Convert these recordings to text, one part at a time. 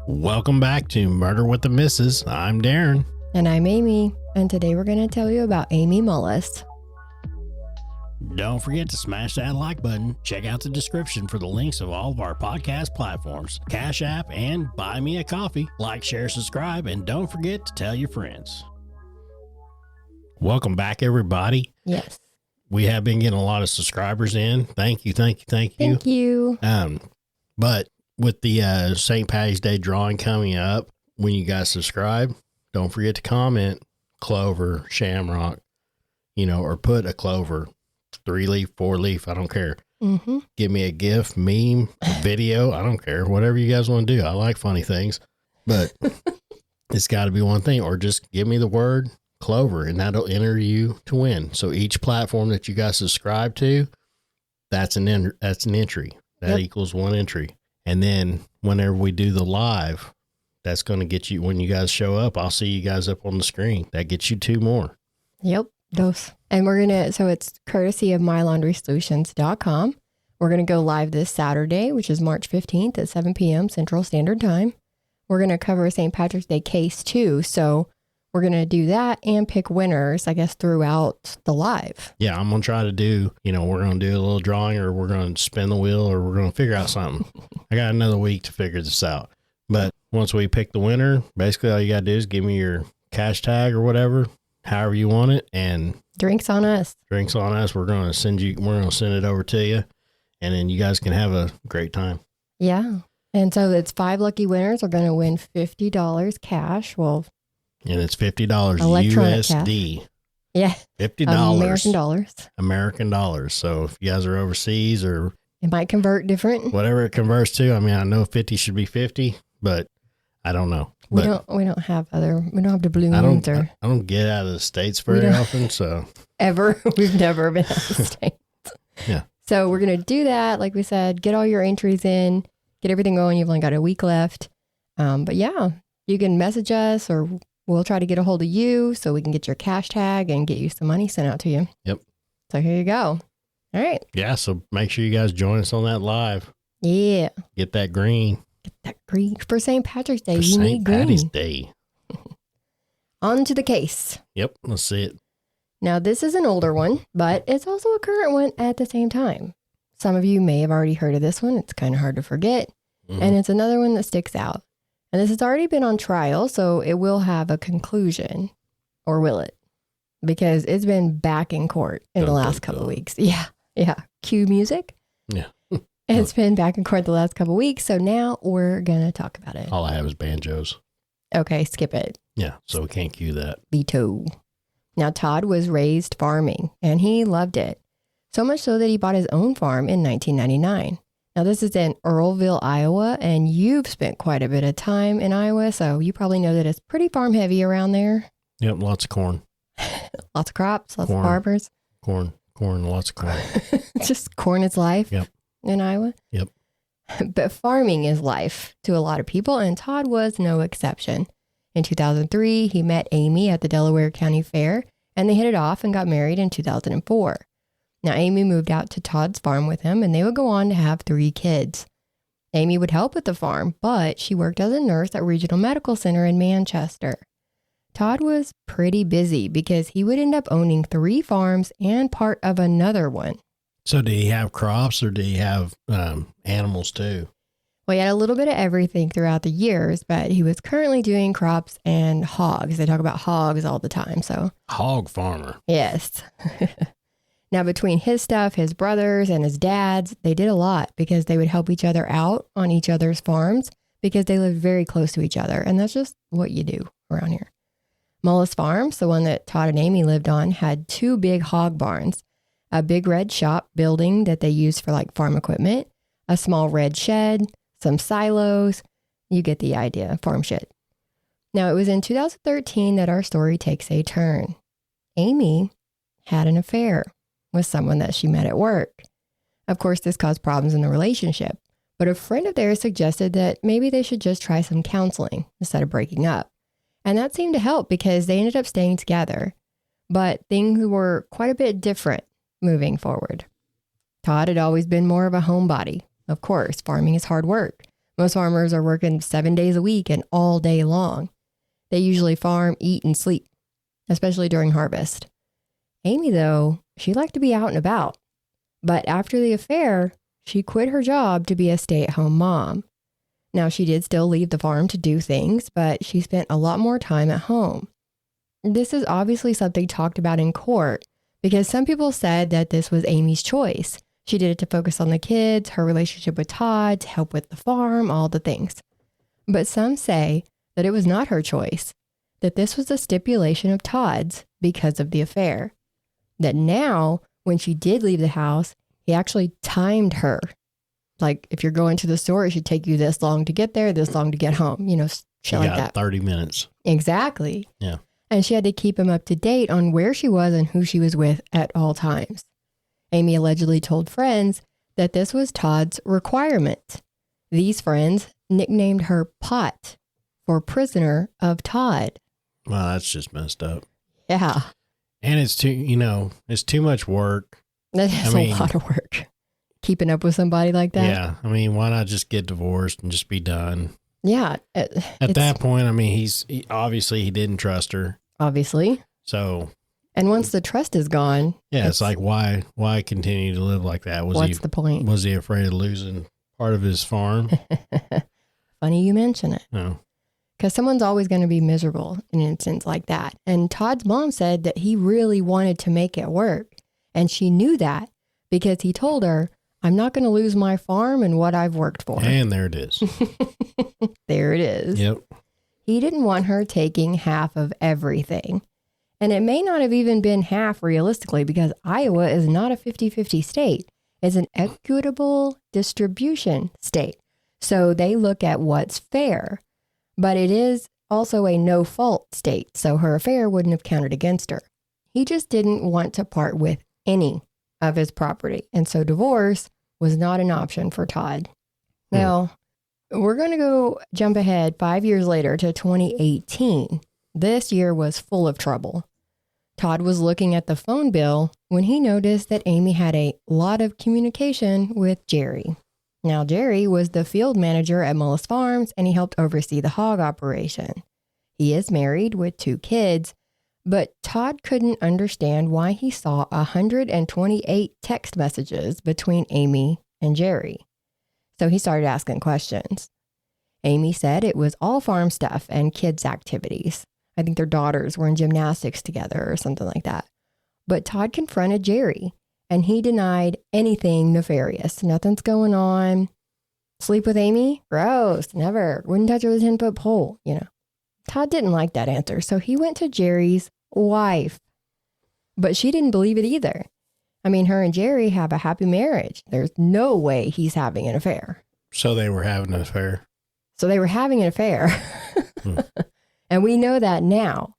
Welcome back to Murder with the Missus. I'm Darren. And I'm Amy. And today we're going to tell you about Amy Mullis. Don't forget to smash that like button. Check out the description for the links of all of our podcast platforms, Cash App, and Buy Me a Coffee. Like, share, subscribe, and don't forget to tell your friends. Welcome back, everybody. Yes. We have been getting a lot of subscribers in. Thank you. Thank you. But with the St. Patty's Day drawing coming up, when you guys subscribe, don't forget to comment clover, shamrock, or put a clover, 3-leaf, 4-leaf, I don't care. Mm-hmm. Give me a GIF, meme, a video, I don't care. Whatever you guys want to do. I like funny things, but it's got to be one thing, or just give me the word clover and that'll enter you to win. So each platform that you guys subscribe to, that's an entry. That equals one entry. And then whenever we do the live, that's going to get you, when you guys show up, I'll see you guys up on the screen. That gets you 2 more. Yep. Those. And so it's courtesy of MyLaundrySolutions.com. We're going to go live this Saturday, which is March 15th at 7 p.m. Central Standard Time. We're going to cover a St. Patrick's Day case too. So we're going to do that and pick winners, I guess, throughout the live. Yeah, I'm going to try to do, we're going to do a little drawing, or we're going to spin the wheel, or we're going to figure out something. I got another week to figure this out. But once we pick the winner, basically all you got to do is give me your cash tag or whatever, however you want it. And drinks on us. We're going to send it over to you. And then you guys can have a great time. Yeah. And so it's 5 lucky winners are going to win $50 cash. Well, and it's $50 electronic USD. cash. Yeah. $50. American dollars. So if you guys are overseas, or it might convert different. Whatever it converts to. I mean, I know 50 should be 50, but I don't know. We don't have doubloons. I don't get out of the States very often, so. Ever. We've never been out of the States. Yeah. So we're going to do that. Like we said, get all your entries in, get everything going. You've only got a week left. But yeah, you can message us, or we'll try to get a hold of you so we can get your cash tag and get you some money sent out to you. Yep. So here you go. All right. Yeah. So make sure you guys join us on that live. Yeah. Get that green. For St. Patrick's Day. For you need St. green. Patty's Day. On to the case. Yep. Let's see it. Now, this is an older one, but it's also a current one at the same time. Some of you may have already heard of this one. It's kind of hard to forget. Mm-hmm. And it's another one that sticks out. And this has already been on trial, so it will have a conclusion. Or will it? Because it's been back in court in the last couple of weeks. Yeah. Yeah. Cue music. Yeah. It's been back in court the last couple of weeks, so now we're going to talk about it. All I have is banjos. Okay, skip it. Yeah, so we can't cue that. Veto. Now, Todd was raised farming, and he loved it. So much so that he bought his own farm in 1999. Now, this is in Earlville, Iowa, and you've spent quite a bit of time in Iowa, so you probably know that it's pretty farm heavy around there. Yep, lots of corn. Lots of crops, lots of farmers. Corn, lots of corn. Just corn is life. Yep. In Iowa. Yep. But farming is life to a lot of people, and Todd was no exception. In 2003, he met Amy at the Delaware County Fair, and they hit it off and got married in 2004. Now, Amy moved out to Todd's farm with him, and they would go on to have 3 kids. Amy would help at the farm, but she worked as a nurse at Regional Medical Center in Manchester. Todd was pretty busy because he would end up owning 3 farms and part of another one. So did he have crops, or did he have animals too? Well, he had a little bit of everything throughout the years, but he was currently doing crops and hogs. They talk about hogs all the time. So hog farmer. Yes. Now, between his stuff, his brothers, and his dad's, they did a lot because they would help each other out on each other's farms because they lived very close to each other. And that's just what you do around here. Mullis Farms, the one that Todd and Amy lived on, had 2 big hog barns. A big red shop building that they used for like farm equipment, a small red shed, some silos. You get the idea, farm shit. Now, it was in 2013 that our story takes a turn. Amy had an affair with someone that she met at work. Of course, this caused problems in the relationship, but a friend of theirs suggested that maybe they should just try some counseling instead of breaking up. And that seemed to help because they ended up staying together. But things were quite a bit different moving forward. Todd had always been more of a homebody. Of course, farming is hard work, Most farmers are working 7 days a week and all day long. They usually farm, eat, and sleep, especially during harvest. Amy, though, she liked to be out and about. But after the affair, she quit her job to be a stay-at-home mom. Now, she did still leave the farm to do things, but she spent a lot more time at home. This is obviously something talked about in court because some people said that this was Amy's choice. She did it to focus on the kids, her relationship with Todd, to help with the farm, all the things. But some say that it was not her choice, that this was a stipulation of Todd's because of the affair. That now, when she did leave the house, he actually timed her. Like, if you're going to the store, it should take you this long to get there, this long to get home, shit like that. 30 minutes. Exactly. Yeah. And she had to keep him up to date on where she was and who she was with at all times. Amy allegedly told friends that this was Todd's requirement. These friends nicknamed her Pot for prisoner of Todd. Well, that's just messed up. Yeah. And it's too much work. That is a lot of work. Keeping up with somebody like that. Yeah. I mean, why not just get divorced and just be done? Yeah. At that point, I mean, he obviously he didn't trust her. Obviously. So. And once the trust is gone. Yeah, it's like, why continue to live like that? What's the point? Was he afraid of losing part of his farm? Funny you mention it. No. Because someone's always going to be miserable in an instance like that. And Todd's mom said that he really wanted to make it work. And she knew that because he told her, I'm not going to lose my farm and what I've worked for. And there it is. There it is. Yep. He didn't want her taking half of everything. And it may not have even been half realistically because Iowa is not a 50-50 state. It's an equitable distribution state. So they look at what's fair. But it is also a no-fault state, so her affair wouldn't have counted against her. He just didn't want to part with any of his property, and so divorce was not an option for Todd. Now, we're going to go jump ahead 5 years later to 2018. This year was full of trouble. Todd was looking at the phone bill when he noticed that Amy had a lot of communication with Jerry. Now, Jerry was the field manager at Mullis Farms, and he helped oversee the hog operation. He is married with 2 kids, but Todd couldn't understand why he saw 128 text messages between Amy and Jerry. So he started asking questions. Amy said it was all farm stuff and kids' activities. I think their daughters were in gymnastics together or something like that. But Todd confronted Jerry, and he denied anything nefarious. Nothing's going on. Sleep with Amy? Gross. Never. Wouldn't touch her with a 10-foot pole, Todd didn't like that answer, so he went to Jerry's wife. But she didn't believe it either. I mean, her and Jerry have a happy marriage. There's no way he's having an affair. So they were having an affair. And we know that now.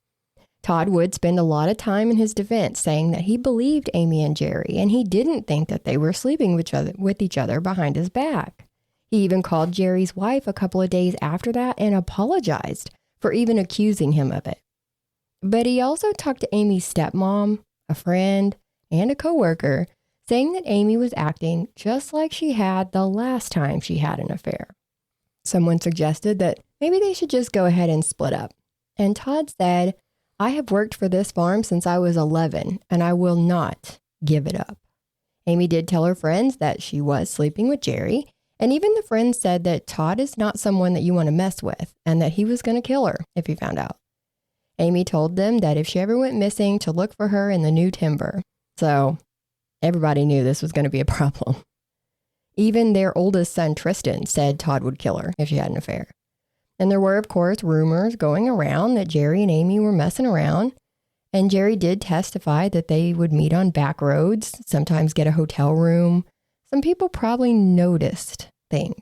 Todd would spend a lot of time in his defense saying that he believed Amy and Jerry, and he didn't think that they were sleeping with each other behind his back. He even called Jerry's wife a couple of days after that and apologized for even accusing him of it. But he also talked to Amy's stepmom, a friend, and a coworker, saying that Amy was acting just like she had the last time she had an affair. Someone suggested that maybe they should just go ahead and split up. And Todd said, I have worked for this farm since I was 11, and I will not give it up. Amy did tell her friends that she was sleeping with Jerry, and even the friends said that Todd is not someone that you want to mess with, and that he was going to kill her if he found out. Amy told them that if she ever went missing, to look for her in the new timber. So everybody knew this was going to be a problem. Even their oldest son, Tristan, said Todd would kill her if she had an affair. And there were, of course, rumors going around that Jerry and Amy were messing around. And Jerry did testify that they would meet on back roads, sometimes get a hotel room. Some people probably noticed things.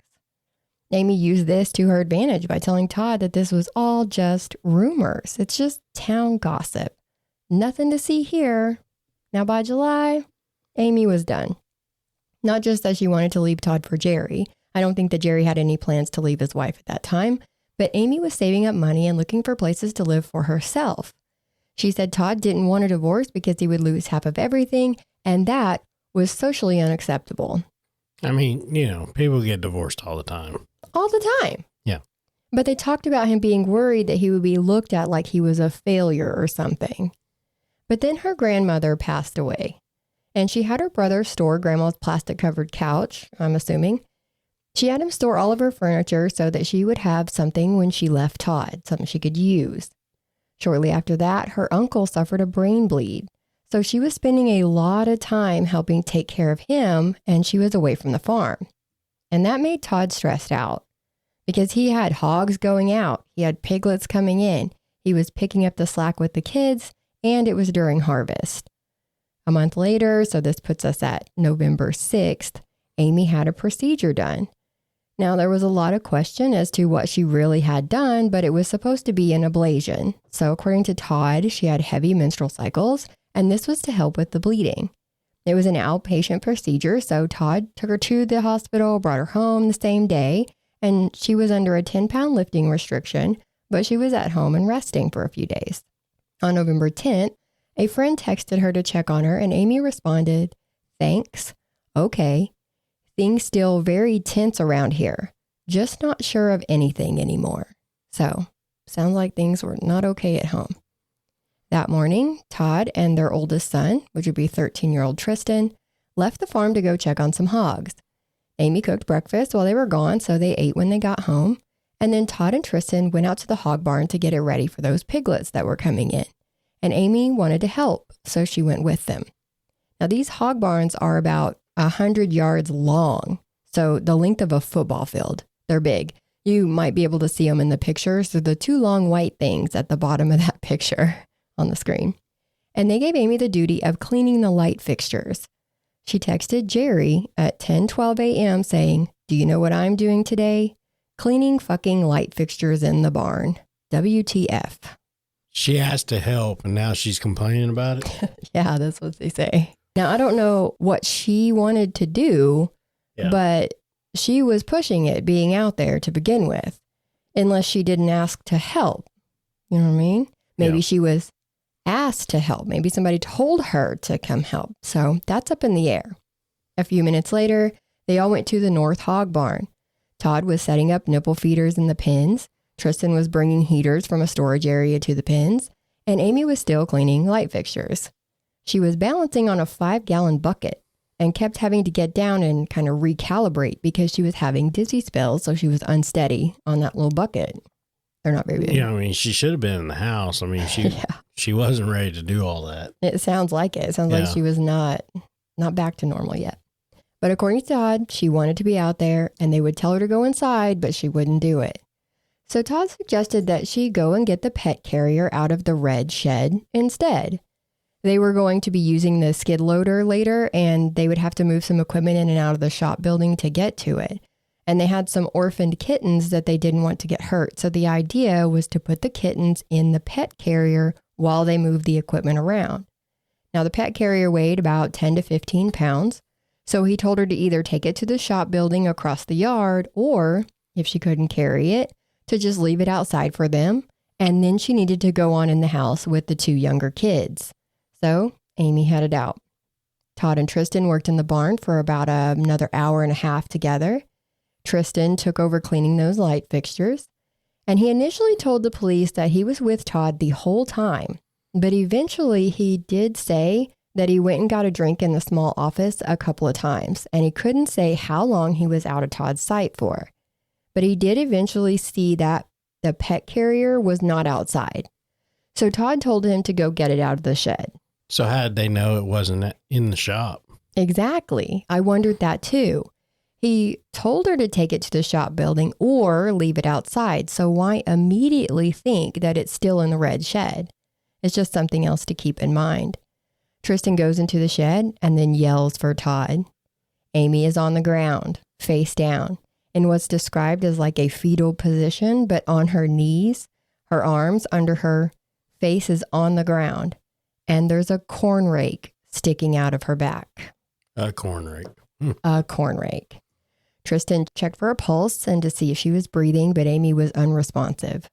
Amy used this to her advantage by telling Todd that this was all just rumors. It's just town gossip. Nothing to see here. Now, by July, Amy was done. Not just that she wanted to leave Todd for Jerry. I don't think that Jerry had any plans to leave his wife at that time. But Amy was saving up money and looking for places to live for herself. She said Todd didn't want a divorce because he would lose half of everything, and that was socially unacceptable. I mean, people get divorced all the time. All the time. Yeah. But they talked about him being worried that he would be looked at like he was a failure or something. But then her grandmother passed away, and she had her brother store Grandma's plastic-covered couch, I'm assuming. She had him store all of her furniture so that she would have something when she left Todd, something she could use. Shortly after that, her uncle suffered a brain bleed, so she was spending a lot of time helping take care of him, and she was away from the farm. And that made Todd stressed out because he had hogs going out, he had piglets coming in, he was picking up the slack with the kids, and it was during harvest. A month later, so this puts us at November 6th, Amy had a procedure done. Now, there was a lot of question as to what she really had done, but it was supposed to be an ablation. So according to Todd, she had heavy menstrual cycles, and this was to help with the bleeding. It was an outpatient procedure, so Todd took her to the hospital, brought her home the same day, and she was under a 10-pound lifting restriction, but she was at home and resting for a few days. On November 10th, a friend texted her to check on her, and Amy responded, "Thanks. Okay. Things still very tense around here. Just not sure of anything anymore." So, sounds like things were not okay at home. That morning, Todd and their oldest son, which would be 13-year-old Tristan, left the farm to go check on some hogs. Amy cooked breakfast while they were gone, so they ate when they got home. And then Todd and Tristan went out to the hog barn to get it ready for those piglets that were coming in. And Amy wanted to help, so she went with them. Now, these hog barns are about 100 yards long, so the length of a football field. They're big. You might be able to see them in the picture. So the two long white things at the bottom of that picture on the screen. And they gave Amy the duty of cleaning the light fixtures. She texted Jerry at 10:12 a.m. saying, "Do you know what I'm doing today? Cleaning fucking light fixtures in the barn. WTF." She asked to help, and now she's complaining about it? Yeah, that's what they say. Now, I don't know what she wanted to do, but she was pushing it being out there to begin with, unless she didn't ask to help. You know what I mean? Maybe she was asked to help. Maybe somebody told her to come help. So that's up in the air. A few minutes later, they all went to the North Hog Barn. Todd was setting up nipple feeders in the pens. Tristan was bringing heaters from a storage area to the pens, and Amy was still cleaning light fixtures. She was balancing on a 5-gallon bucket and kept having to get down and kind of recalibrate because she was having dizzy spells, so she was unsteady on that little bucket. They're not very big. Yeah, I mean, she should have been in the house. I mean, she wasn't ready to do all that. It sounds like it. It sounds like she was not back to normal yet. But according to Todd, she wanted to be out there, and they would tell her to go inside, but she wouldn't do it. So Todd suggested that she go and get the pet carrier out of the red shed instead. They were going to be using the skid loader later, and they would have to move some equipment in and out of the shop building to get to it. And they had some orphaned kittens that they didn't want to get hurt. So the idea was to put the kittens in the pet carrier while they moved the equipment around. Now, the pet carrier weighed about 10 to 15 pounds. So he told her to either take it to the shop building across the yard, or if she couldn't carry it, to just leave it outside for them. And then she needed to go on in the house with the 2 younger kids. So Amy headed out. Todd and Tristan worked in the barn for about another hour and a half together. Tristan took over cleaning those light fixtures, and he initially told the police that he was with Todd the whole time, but eventually he did say that he went and got a drink in the small office a couple of times, and he couldn't say how long he was out of Todd's sight for. But he did eventually see that the pet carrier was not outside. So Todd told him to go get it out of the shed. So how did they know it wasn't in the shop? Exactly. I wondered that too. He told her to take it to the shop building or leave it outside. So why immediately think that it's still in the red shed? It's just something else to keep in mind. Tristan goes into the shed and then yells for Todd. Amy is on the ground, face down, in what's described as like a fetal position, but on her knees, her arms under her, face is on the ground, and there's a corn rake sticking out of her back. A corn rake. A corn rake. Tristan checked for a pulse and to see if she was breathing, but Amy was unresponsive.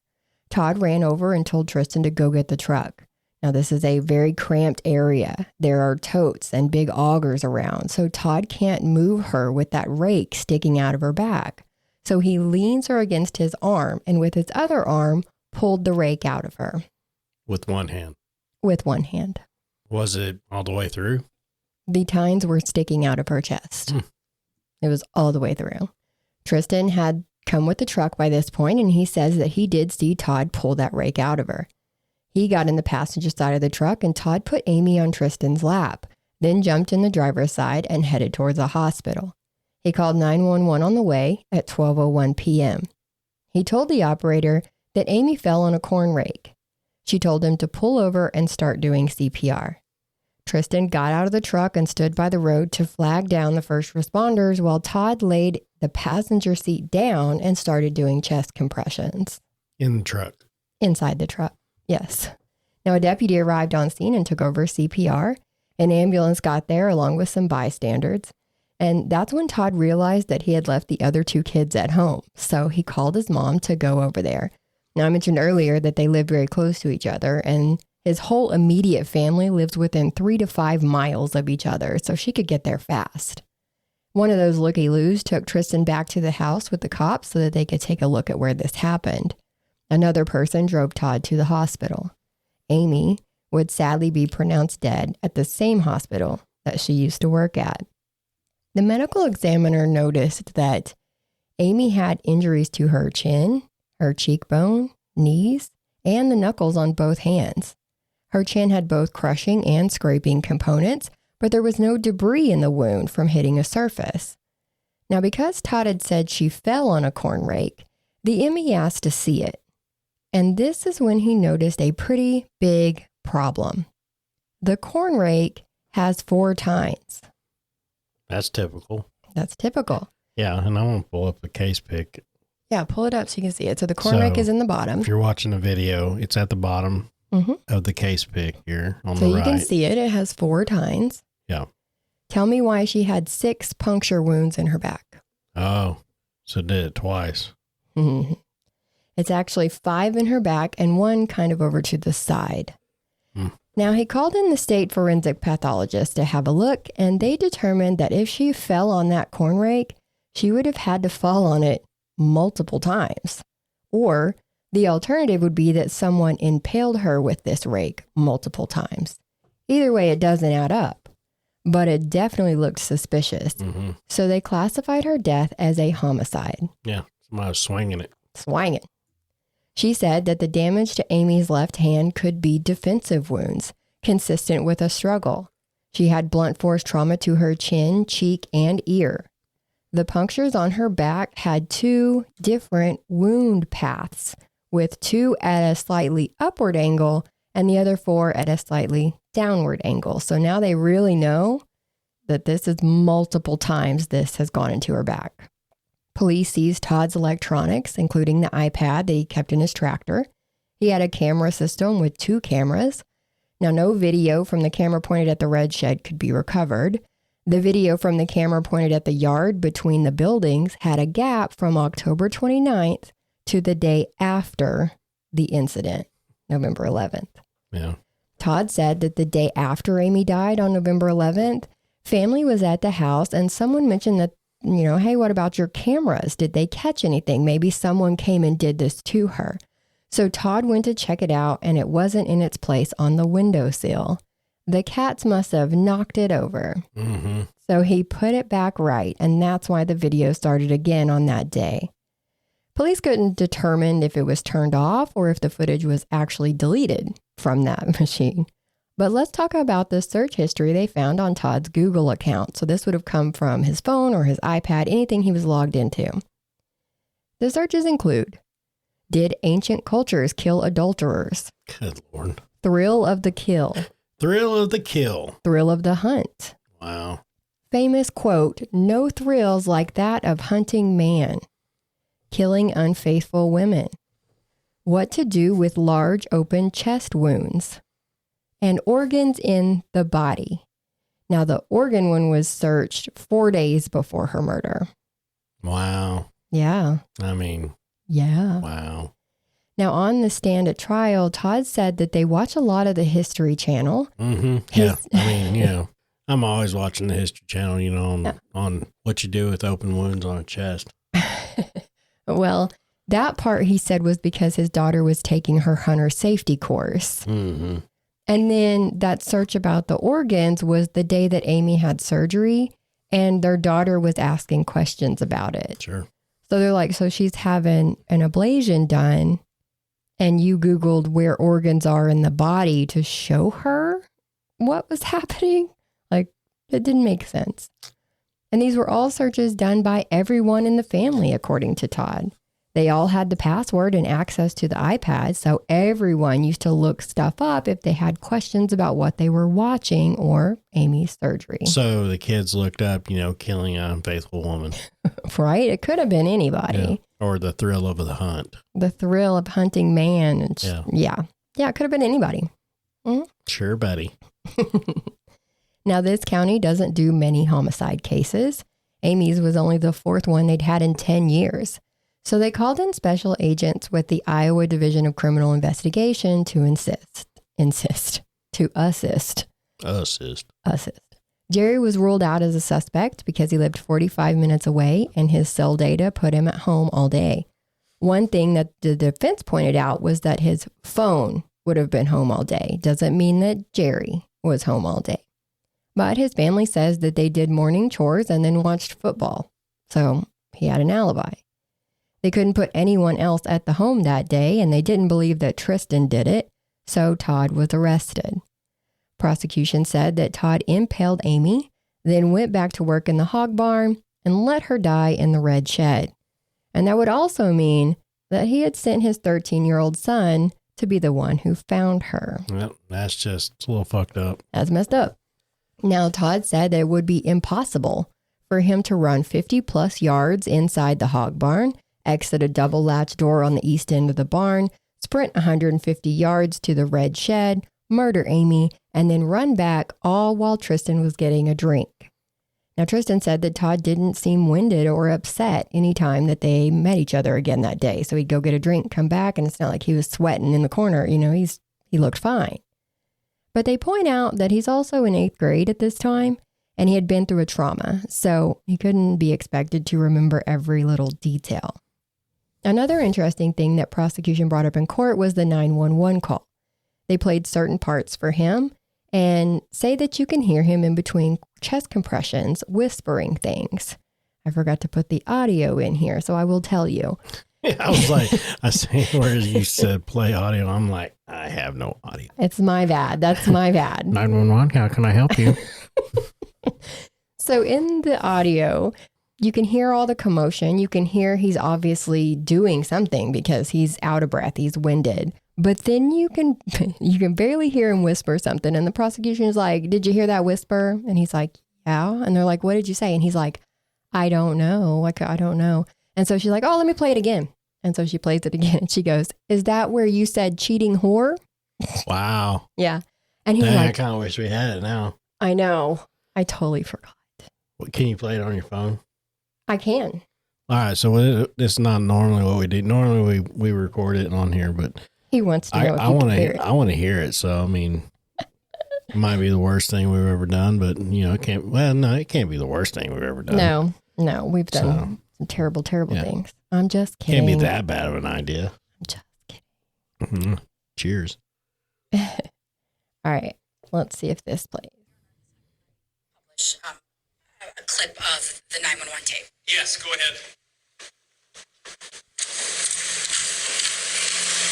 Todd ran over and told Tristan to go get the truck. Now, this is a very cramped area. There are totes and big augers around, so Todd can't move her with that rake sticking out of her back. So he leans her against his arm and with his other arm pulled the rake out of her. With one hand? With one hand. Was it all the way through? The tines were sticking out of her chest. It was all the way through. Tristan had come with the truck by this point, and he says that he did see Todd pull that rake out of her. He got in the passenger side of the truck, and Todd put Amy on Tristan's lap, then jumped in the driver's side and headed towards the hospital. He called 911 on the way at 12:01 p.m. He told the operator that Amy fell on a corn rake. She told him to pull over and start doing CPR. Tristan got out of the truck and stood by the road to flag down the first responders while Todd laid the passenger seat down and started doing chest compressions. In the truck? Inside the truck, yes. Now, a deputy arrived on scene and took over CPR. An ambulance got there along with some bystanders. And that's when Todd realized that he had left the other two kids at home. So he called his mom to go over there. Now, I mentioned earlier that they lived very close to each other, and his whole immediate family lives within 3 to 5 miles of each other, so she could get there fast. One of those looky-loos took Tristan back to the house with the cops so that they could take a look at where this happened. Another person drove Todd to the hospital. Amy would sadly be pronounced dead at the same hospital that she used to work at. The medical examiner noticed that Amy had injuries to her chin, her cheekbone, knees, and the knuckles on both hands. Her chin had both crushing and scraping components, but there was no debris in the wound from hitting a surface. Now, because Todd had said she fell on a corn rake, the ME asked to see it. And this is when he noticed a pretty big problem. The corn rake has 4 tines. That's typical. That's typical. Yeah, and I want to pull up the case pick. Yeah, pull it up so you can see it. So the corn rake is in the bottom. If you're watching the video, it's at the bottom of the case pick here on the right. So you can see it. It has 4 tines. Yeah. Tell me why she had 6 puncture wounds in her back. Oh, so did it twice. Mm-hmm. It's actually 5 in her back and 1 kind of over to the side. Now, he called in the state forensic pathologist to have a look, and they determined that if she fell on that corn rake, she would have had to fall on it multiple times. Or the alternative would be that someone impaled her with this rake multiple times. Either way, it doesn't add up, but it definitely looked suspicious. So they classified her death as a homicide. Yeah, somebody was swinging it. Swinging. She said that the damage to Amy's left hand could be defensive wounds, consistent with a struggle. She had blunt force trauma to her chin, cheek, and ear. The punctures on her back had 2 different wound paths, with 2 at a slightly upward angle and the other 4 at a slightly downward angle. So now they really know that this is multiple times this has gone into her back. Police seized Todd's electronics, including the iPad that he kept in his tractor. He had a camera system with 2 cameras. Now, no video from the camera pointed at the red shed could be recovered. The video from the camera pointed at the yard between the buildings had a gap from October 29th to the day after the incident, November 11th. Yeah. Todd said that the day after Amy died on November 11th, family was at the house and someone mentioned that, hey, what about your cameras? Did they catch anything? Maybe someone came and did this to her. So Todd went to check it out and it wasn't in its place on the windowsill. The cats must have knocked it over. So he put it back right, and that's why the video started again on that day. Police couldn't determine if it was turned off or if the footage was actually deleted from that machine. But let's talk about the search history they found on Todd's Google account. So this would have come from his phone or his iPad, anything he was logged into. The searches include: did ancient cultures kill adulterers? Good Lord. Thrill of the kill. Thrill of the kill. Thrill of the hunt. Wow. Famous quote, no thrills like that of hunting man. Killing unfaithful women. What to do with large open chest wounds. And organs in the body. Now, the organ one was searched 4 days before her murder. Wow. Yeah. I mean. Yeah. Wow. Now, on the stand at trial, Todd said that they watch a lot of the History Channel. Mm-hmm. Yeah. I mean, I'm always watching the History Channel, on what you do with open wounds on a chest. Well, that part he said was because his daughter was taking her hunter safety course. Mm-hmm. And then that search about the organs was the day that Amy had surgery and their daughter was asking questions about it. Sure. So they're like, so she's having an ablation done and you Googled where organs are in the body to show her what was happening? Like, it didn't make sense. And these were all searches done by everyone in the family, according to Todd. They all had the password and access to the iPad, so everyone used to look stuff up if they had questions about what they were watching or Amy's surgery. So the kids looked up, killing an unfaithful woman. Right? It could have been anybody. Yeah. Or the thrill of the hunt. The thrill of hunting man. And yeah, it could have been anybody. Mm-hmm. Sure, buddy. Now, this county doesn't do many homicide cases. Amy's was only the fourth one they'd had in 10 years. So they called in special agents with the Iowa Division of Criminal Investigation to assist. Jerry was ruled out as a suspect because he lived 45 minutes away and his cell data put him at home all day. One thing that the defense pointed out was that his phone would have been home all day. Doesn't mean that Jerry was home all day. But his family says that they did morning chores and then watched football. So he had an alibi. They couldn't put anyone else at the home that day, and they didn't believe that Tristan did it, so Todd was arrested. Prosecution said that Todd impaled Amy, then went back to work in the hog barn and let her die in the red shed. And that would also mean that he had sent his 13-year-old son to be the one who found her. Well, that's just a little fucked up. That's messed up. Now, Todd said that it would be impossible for him to run 50 plus yards inside the hog barn, exit a double latch door on the east end of the barn, sprint 150 yards to the red shed, murder Amy, and then run back, all while Tristan was getting a drink. Now, Tristan said that Todd didn't seem winded or upset any time that they met each other again that day. So he'd go get a drink, come back, and it's not like he was sweating in the corner. He looked fine. But they point out that he's also in 8th grade at this time, and he had been through a trauma, so he couldn't be expected to remember every little detail. Another interesting thing that prosecution brought up in court was the 911 call. They played certain parts for him and say that you can hear him in between chest compressions, whispering things. I forgot to put the audio in here, so I will tell you. Yeah, I was like, where you said play audio, I'm like, I have no audio. It's my bad. That's my bad. 911, how can I help you? So in the audio, you can hear all the commotion. You can hear he's obviously doing something because he's out of breath. He's winded. But then you can barely hear him whisper something. And the prosecution is like, did you hear that whisper? And he's like, yeah. And they're like, what did you say? And he's like, I don't know. I don't know. And so she's like, oh, let me play it again. And so she plays it again. And she goes, is that where you said cheating whore? Wow. Yeah. And he's Dang, like, I kind of wish we had it now. I know. I totally forgot. Can you play it on your phone? I can. All right. So it's not normally what we do. Normally we record it on here, but he wants to know if I want to hear it. So, I mean, it might be the worst thing we've ever done, but it can't. Well, no, it can't be the worst thing we've ever done. No, we've done some terrible things. I'm just kidding. Can't be that bad of an idea. I'm just kidding. Mm-hmm. Cheers. All right. Let's see if this plays. Publish a clip of the 911 tape. Yes, go ahead.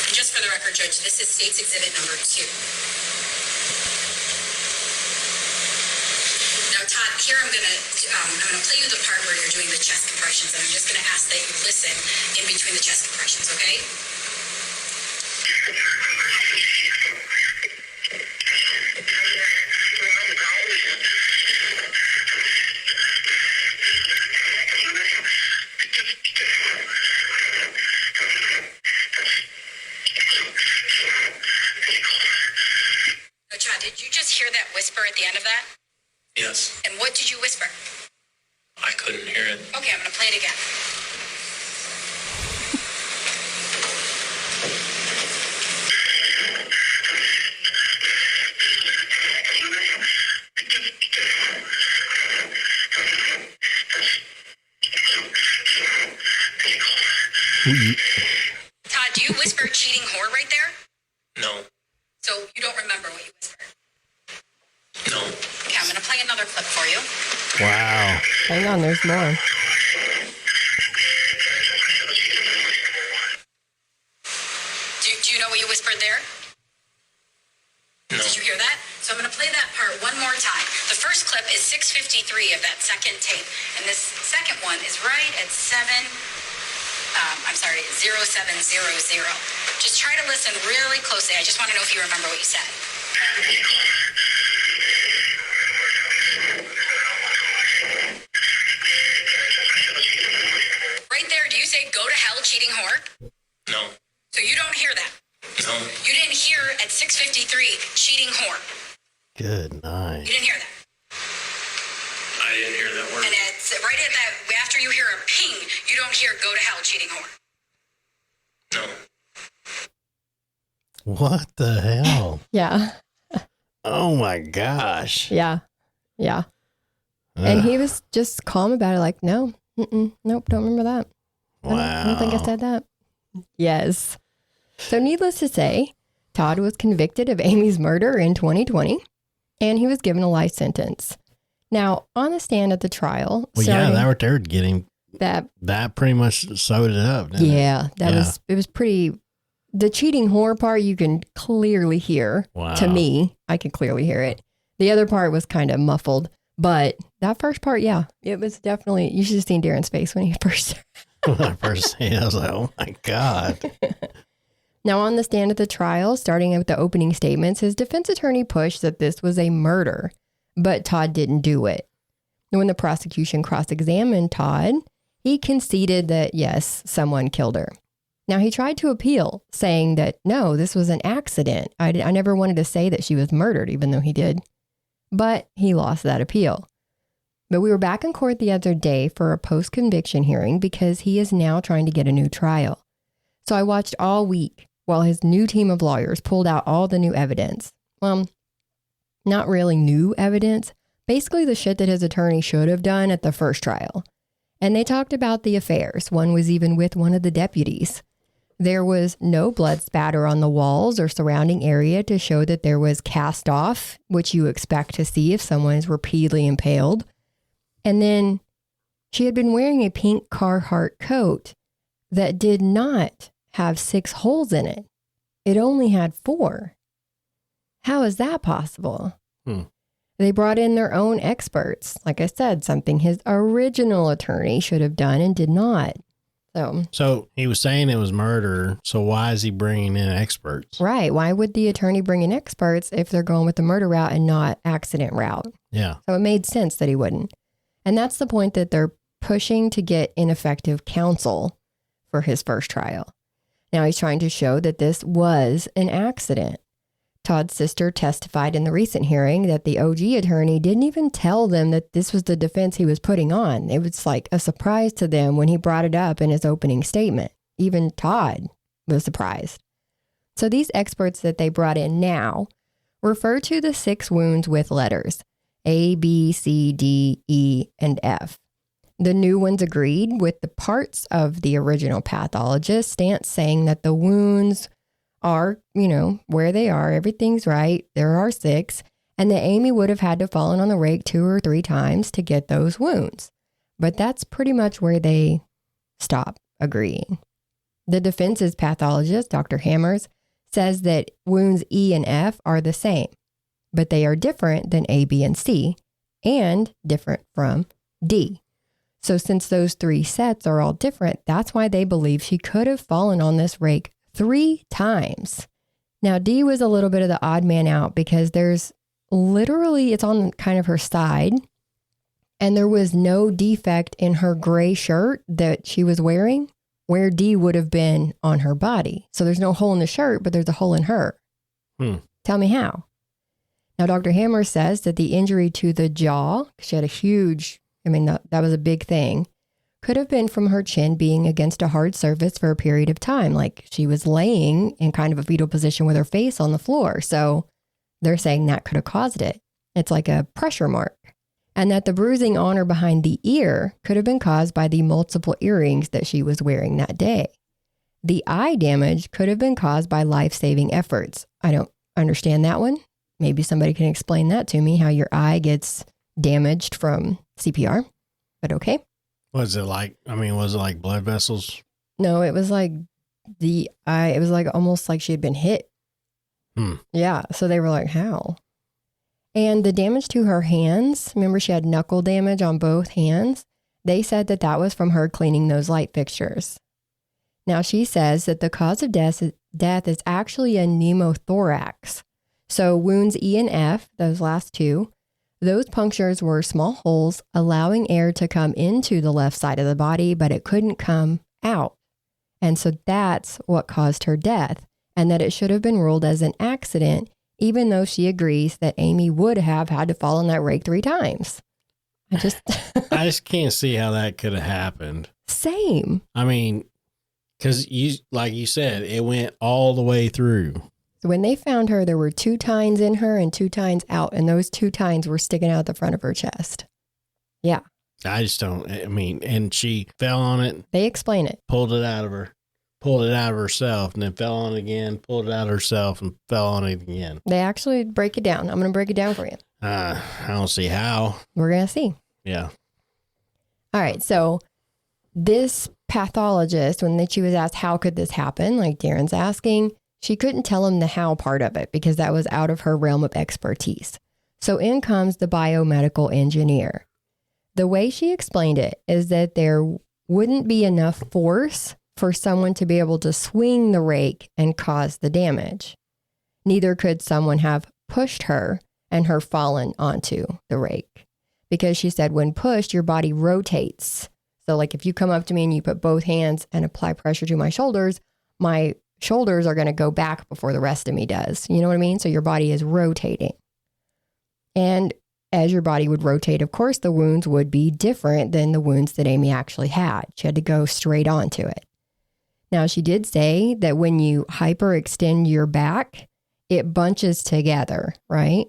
And just for the record, Judge, this is State's Exhibit number 2. Now, Todd, here I'm gonna play you the part where you're doing the chest compressions, and I'm just gonna ask that you listen in between the chest compressions, okay? Now, Todd, did you just hear that whisper at the end of that? Yes. And what did you whisper? I couldn't hear it. Okay, I'm gonna play it again. Todd, do you whisper cheating whore right there? No. So you don't remember what you whispered? No. Okay, I'm going to play another clip for you. Wow. Hang on, there's more. Do you know what you whispered there? No. Did you hear that? So I'm going to play that part one more time. The first clip is 6:53 of that second tape. And this second one is right at 0700. Just try to listen really closely. I just want to know if you remember what you said. Right there, do you say go to hell, cheating whore? No. So you don't hear that? No. You didn't hear at 6:53 cheating whore. Good night. You didn't hear that. I didn't hear that word. And it's right at that, after you hear a ping, you don't hear go to hell, cheating whore. No. What the hell? Yeah. Oh my gosh. Yeah. Yeah. And he was just calm about it, like, no, nope, don't remember that. I don't think I said that. Yes. So needless to say, Todd was convicted of Amy's murder in 2020, and he was given a life sentence. Now, on the stand at the trial, Well, yeah, that right there getting that pretty much sewed it up. Didn't yeah, it? it was pretty. The cheating whore part you can clearly hear. Wow. To me, I can clearly hear it. The other part was kind of muffled, but that first part, yeah, it was definitely. You should have seen Darren's face when he first. When I first seen it, I was like, oh my God. Now, on the stand at the trial, starting with the opening statements, his defense attorney pushed that this was a murder, but Todd didn't do it. When the prosecution cross-examined Todd, he conceded that, yes, someone killed her. Now, he tried to appeal, saying that, no, this was an accident. I never wanted to say that she was murdered, even though he did. But he lost that appeal. But we were back in court the other day for a post-conviction hearing because he is now trying to get a new trial. So I watched all week while his new team of lawyers pulled out all the new evidence. Well, not really new evidence, basically the shit that his attorney should have done at the first trial. And they talked about the affairs. One was even with one of the deputies. There was no blood spatter on the walls or surrounding area to show that there was cast off, which you expect to see if someone is repeatedly impaled. And then she had been wearing a pink Carhartt coat that did not have 6 holes in it. It only had 4. How is that possible? They brought in their own experts. Like I said, something his original attorney should have done and did not. So he was saying it was murder. So why is he bringing in experts? Right. Why would the attorney bring in experts if they're going with the murder route and not accident route? Yeah. So it made sense that he wouldn't. And that's the point that they're pushing to get ineffective counsel for his first trial. Now he's trying to show that this was an accident. Todd's sister testified in the recent hearing that the OG attorney didn't even tell them that this was the defense he was putting on. It was like a surprise to them when he brought it up in his opening statement. Even Todd was surprised. So these experts that they brought in now refer to the 6 wounds with letters A, B, C, D, E, and F. The new ones agreed with the parts of the original pathologist's stance, saying that the wounds are, where they are. Everything's right. There are 6. And that Amy would have had to fallen on the rake 2 or 3 times to get those wounds. But that's pretty much where they stop agreeing. The defense's pathologist, Dr. Hammers, says that wounds E and F are the same, but they are different than A, B, and C, and different from D. So since those 3 sets are all different, that's why they believe she could have fallen on this rake 3 times. Now, D was a little bit of the odd man out because there's literally, it's on kind of her side, and there was no defect in her gray shirt that she was wearing where D would have been on her body. So there's no hole in the shirt, but there's a hole in her. Tell me how. Now, Dr. Hammer says that the injury to the jaw, she had a huge, that was a big thing, could have been from her chin being against a hard surface for a period of time. Like she was laying in kind of a fetal position with her face on the floor. So they're saying that could have caused it. It's like a pressure mark. And that the bruising on or behind the ear could have been caused by the multiple earrings that she was wearing that day. The eye damage could have been caused by life-saving efforts. I don't understand that one. Maybe somebody can explain that to me, how your eye gets damaged from CPR, but okay. Was it like blood vessels? No, it was like it was like almost like she had been hit. Yeah. So they were like, how? And the damage to her hands, remember she had knuckle damage on both hands. They said that that was from her cleaning those light fixtures. Now she says that the cause of death is actually a pneumothorax. So wounds E and F, those last two, those punctures were small holes allowing air to come into the left side of the body, but it couldn't come out. And so that's what caused her death, and that it should have been ruled as an accident, even though she agrees that Amy would have had to fall in that rake 3 times. I just can't see how that could have happened. Same. I mean, because like you said, it went all the way through. When they found her, there were 2 tines in her and 2 tines out, and those 2 tines were sticking out the front of her chest. Yeah. I just don't, I mean, and she fell on it. They explain it. Pulled it out of herself, and then fell on it again, pulled it out of herself, and fell on it again. They actually break it down. I'm going to break it down for you. I don't see how. We're going to see. Yeah. All right. So this pathologist, when she was asked, how could this happen? Like Darren's asking, she couldn't tell him the how part of it because that was out of her realm of expertise. So in comes the biomedical engineer. The way she explained it is that there wouldn't be enough force for someone to be able to swing the rake and cause the damage. Neither could someone have pushed her and her fallen onto the rake. Because she said when pushed, your body rotates. So like if you come up to me and you put both hands and apply pressure to my shoulders are going to go back before the rest of me does. You know what I mean? So your body is rotating. And as your body would rotate, of course, the wounds would be different than the wounds that Amy actually had. She had to go straight onto it. Now, she did say that when you hyperextend your back, it bunches together, right?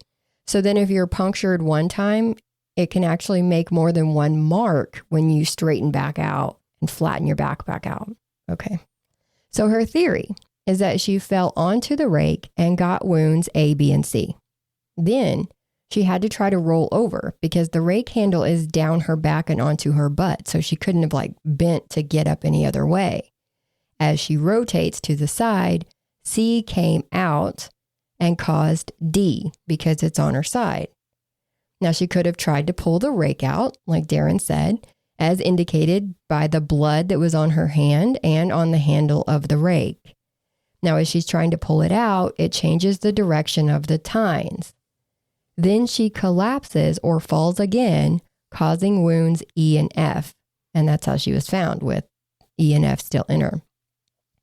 So then if you're punctured one time, it can actually make more than one mark when you straighten back out and flatten your back out. Okay. So her theory is that she fell onto the rake and got wounds A, B, and C. Then she had to try to roll over because the rake handle is down her back and onto her butt. So she couldn't have like bent to get up any other way. As she rotates to the side, C came out and caused D because it's on her side. Now she could have tried to pull the rake out, like Darren said, as indicated by the blood that was on her hand and on the handle of the rake. Now, as she's trying to pull it out, it changes the direction of the tines. Then she collapses or falls again, causing wounds E and F. And that's how she was found, with E and F still in her.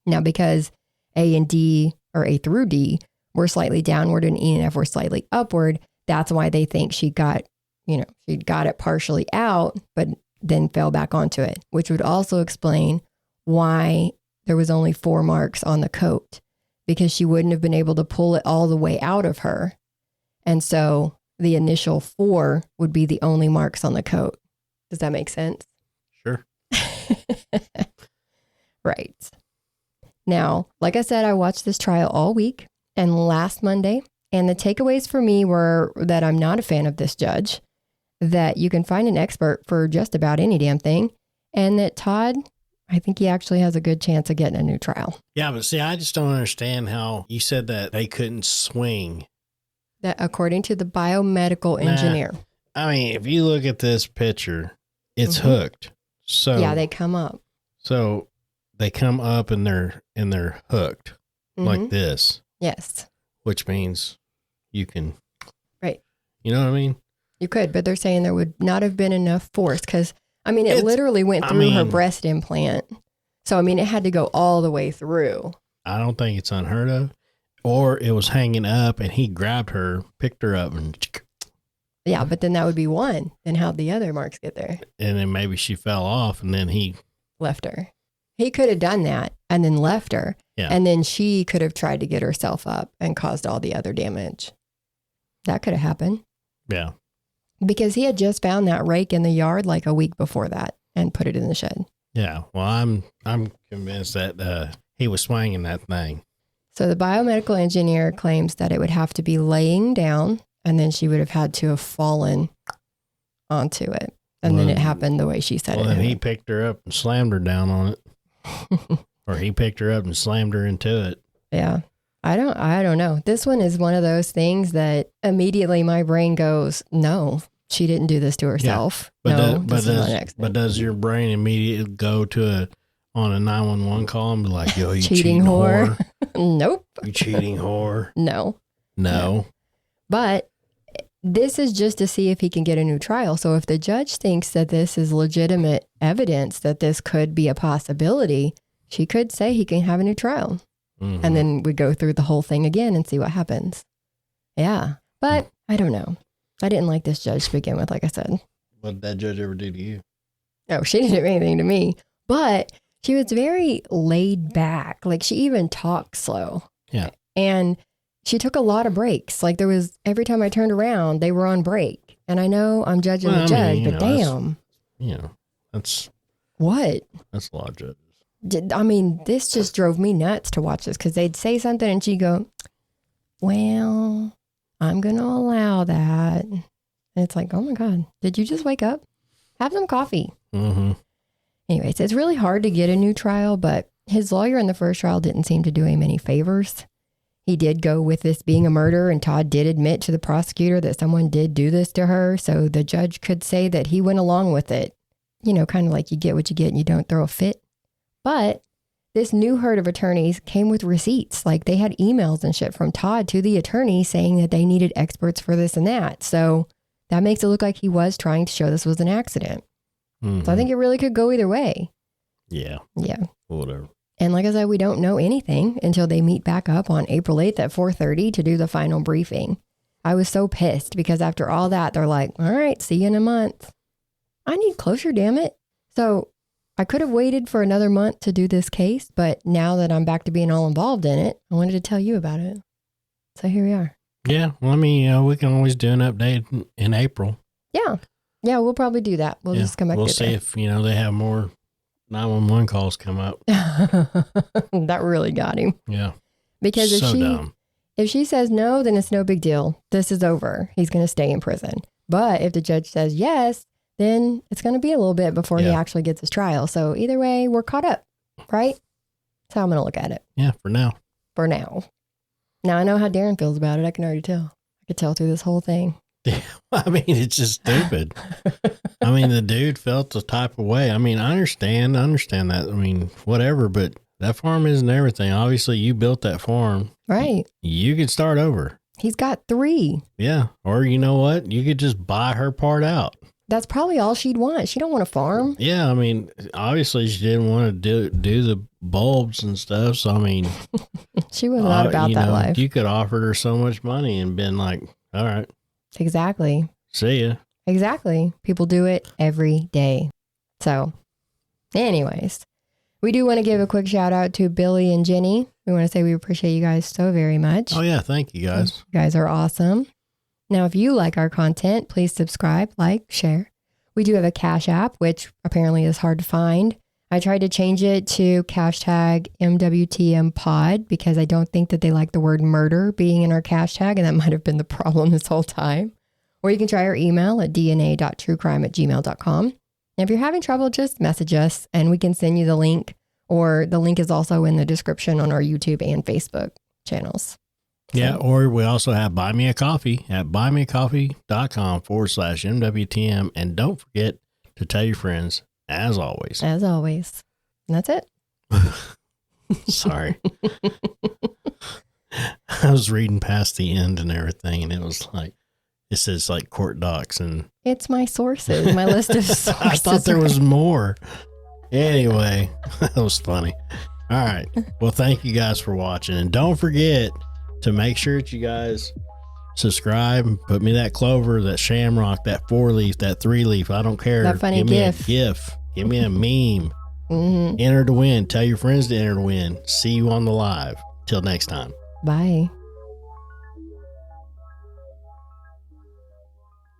Now, because A and D, or A through D, were slightly downward and E and F were slightly upward, that's why they think she got it partially out, but then fell back onto it, which would also explain why there was only 4 marks on the coat, because she wouldn't have been able to pull it all the way out of her. And so the initial 4 would be the only marks on the coat. Does that make sense? Sure. Right. Now, like I said, I watched this trial all week and last Monday, and the takeaways for me were that I'm not a fan of this judge, that you can find an expert for just about any damn thing, and that Todd, I think he actually has a good chance of getting a new trial. Yeah, but see, I just don't understand how you said that they couldn't swing. That according to the biomedical engineer. I mean, if you look at this picture, it's hooked. So yeah, they come up. So they come up and they're hooked like this. Yes. Which means you can. Right. You know what I mean? You could, but they're saying there would not have been enough force because, I mean, it literally went through her breast implant. So, I mean, it had to go all the way through. I don't think it's unheard of. Or it was hanging up and he grabbed her, picked her up, and yeah, but then that would be one. Then how'd the other marks get there? And then maybe she fell off and then he left her. He could have done that and then left her. Yeah. And then she could have tried to get herself up and caused all the other damage. That could have happened. Yeah. Because he had just found that rake in the yard like a week before that and put it in the shed. Yeah. Well, I'm convinced that He was swinging that thing. So the biomedical engineer claims that it would have to be laying down, and then she would have had to have fallen onto it. And then it happened the way she said it. Well, then he picked her up and slammed her down on it. Or he picked her up and slammed her into it. Yeah. I don't know. This one is one of those things that immediately my brain goes, no, she didn't do this to herself. Yeah. But does your brain immediately go to on a 911 call and be like, yo, you cheating whore? Nope. You cheating whore? No. No. But this is just to see if he can get a new trial. So if the judge thinks that this is legitimate evidence that this could be a possibility, she could say he can have a new trial. Mm-hmm. And then we go through the whole thing again and see what happens. Yeah. But I don't know. I didn't like this judge to begin with, like I said. What did that judge ever do to you? Oh, she didn't do anything to me. But she was very laid back. Like she even talked slow. Yeah. And she took a lot of breaks. Like there was, every time I turned around, they were on break. And I know I'm judging the judge, but damn. That's... What? That's a lot of judges. I mean, this just drove me nuts to watch this because they'd say something and she'd go, well, I'm going to allow that. And it's like, oh my God, did you just wake up? Have some coffee. Mm-hmm. Anyways, it's really hard to get a new trial, but his lawyer in the first trial didn't seem to do him any favors. He did go with this being a murder, and Todd did admit to the prosecutor that someone did do this to her. So the judge could say that he went along with it. You know, kind of like you get what you get and you don't throw a fit. But this new herd of attorneys came with receipts. Like they had emails and shit from Todd to the attorney saying that they needed experts for this and that. So that makes it look like he was trying to show this was an accident. Mm-hmm. So I think it really could go either way. Yeah. Yeah. Whatever. And like I said, we don't know anything until they meet back up on April 8th at 4:30 to do the final briefing. I was so pissed because after all that, they're like, all right, see you in a month. I need closure, damn it. So I could have waited for another month to do this case, but now that I'm back to being all involved in it, I wanted to tell you about it. So here we are. Yeah. Well, I mean, we can always do an update in April. Yeah. Yeah, we'll probably do that. We'll just come back. We'll see if, they have more 911 calls come up. That really got him. Yeah. Because dumb. If she says no, then it's no big deal. This is over. He's going to stay in prison. But if the judge says yes, then it's going to be a little bit before he actually gets his trial. So either way, we're caught up, right? That's how I'm going to look at it. Yeah, for now. For now. Now I know how Darren feels about it. I can already tell. I could tell through this whole thing. Yeah, I mean, it's just stupid. I mean, the dude felt the type of way. I mean, I understand that. I mean, whatever, but that farm isn't everything. Obviously, you built that farm. Right. You could start over. He's got 3. Yeah. Or you know what? You could just buy her part out. That's probably all she'd want. She don't want a farm. Yeah, I mean, obviously she didn't want to do the bulbs and stuff. So I mean, she was not about that life. You could offer her so much money and been like, all right, exactly. See ya. Exactly. People do it every day. So, anyways, we do want to give a quick shout out to Billy and Jenny. We want to say we appreciate you guys so very much. Oh yeah, thank you guys. You guys are awesome. Now, if you like our content, please subscribe, like, share. We do have a Cash App, which apparently is hard to find. I tried to change it to hashtag MWTMpod because I don't think that they like the word murder being in our hashtag, and that might have been the problem this whole time. Or you can try our email at dna.truecrime@gmail.com. And if you're having trouble, just message us and we can send you the link, or the link is also in the description on our YouTube and Facebook channels. Yeah, or we also have Buy Me a Coffee at buymeacoffee.com/MWTM. And don't forget to tell your friends, as always. As always. And that's it. Sorry. I was reading past the end and everything, and it was like, it says like court docs. And it's my sources, my list of sources. I thought there was more. Anyway, that was funny. All right. Well, thank you guys for watching. And don't forget to make sure that you guys subscribe, put me that clover, that shamrock, that 4-leaf, that 3-leaf. I don't care. That funny GIF. Give me a meme. Mm-hmm. Enter to win. Tell your friends to enter to win. See you on the live. Till next time. Bye.